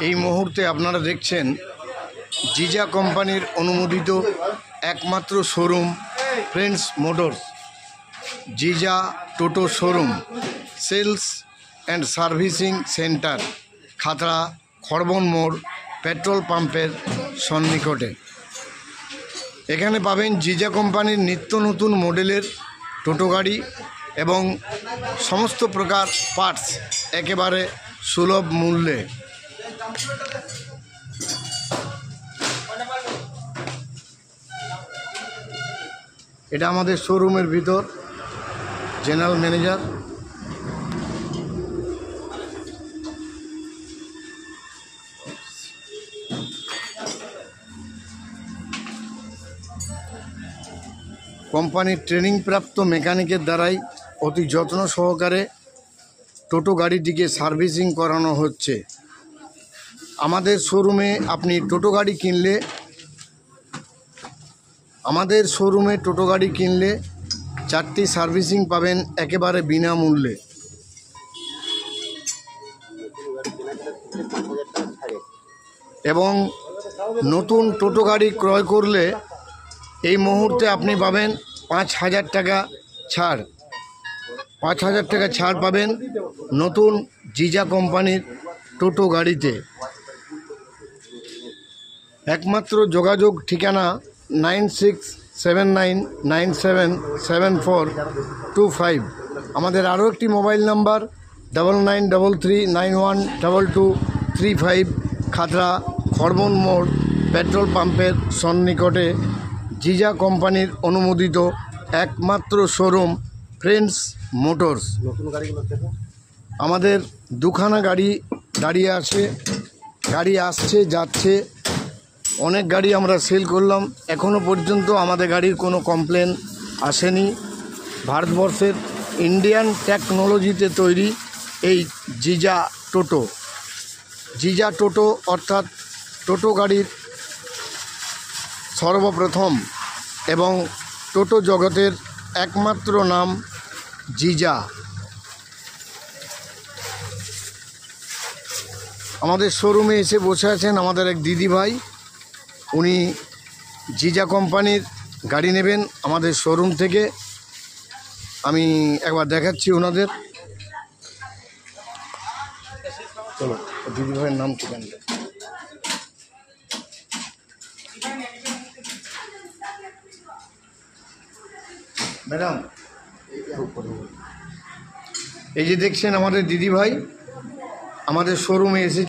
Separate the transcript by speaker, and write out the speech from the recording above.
Speaker 1: এই মুহূর্তে আপনারা দেখছেন জিজা কোম্পানির অনুমোদিত একমাত্র শোরুম ফ্রেন্ডস মোটরস। জিজা টোটো showroom, sales and servicing centre, Khatra Kharban মোড় পেট্রোল পাম্পের সন্নিকটে। এখানে পাবেন জিজা কোম্পানির নিত্য নতুন মডেলের টোটো গাড়ি এবং সমস্ত প্রকার পার্টস একেবারে সুলভ মূল্যে। এটা আমাদের শোরুমের ভিতর, জেনারেল ম্যানেজার। কোম্পানির ট্রেনিংপ্রাপ্ত মেকানিকের দ্বারাই অতি যত্ন সহকারে টোটো গাড়িটিকে সার্ভিসিং করানো হচ্ছে। আমাদের শোরুমে টোটো গাড়ি কিনলে 4টি সার্ভিসিং পাবেন একেবারে বিনামূল্যে। এবং নতুন টোটো গাড়ি ক্রয় করলে এই মুহূর্তে আপনি পাবেন 5,000 টাকা ছাড়। 5,000 টাকা ছাড় পাবেন নতুন জিজা কোম্পানির টোটো গাড়িতে। একমাত্র যোগাযোগ ঠিকানা 9679977425। আমাদের আরও একটি মোবাইল নাম্বার 9933912235, খাতড়া খড়বন মোড় পেট্রোল পাম্পের সন্নিকটে জিজা কোম্পানির অনুমোদিত একমাত্র শোরুম ফ্রেন্ডস মোটরস। আমাদের দুখানা গাড়ি দাঁড়িয়ে আছে, গাড়ি আসছে যাচ্ছে, অনেক গাড়ি আমরা সেল করলাম। এখনও পর্যন্ত আমাদের গাড়ির কোনো কমপ্লেন আসেনি। ভারতবর্ষের ইন্ডিয়ান টেকনোলজিতে তৈরি এই জিজা টোটো অর্থাৎ টোটো গাড়ির সর্বপ্রথম এবং টোটো জগতের একমাত্র নাম জিজা। আমাদের শোরুমে এসে বসে আছেন আমাদের এক দিদিভাই, উনি জিজা কোম্পানির গাড়ি নেবেন আমাদের শোরুম থেকে। আমি একবার দেখাচ্ছি ওনাদের। চলো দিদিভাইয়ের নাম ঠিকানা। ম্যাডাম, এই যে দেখছেন আমাদের দিদিভাই আমাদের শোরুমে এসে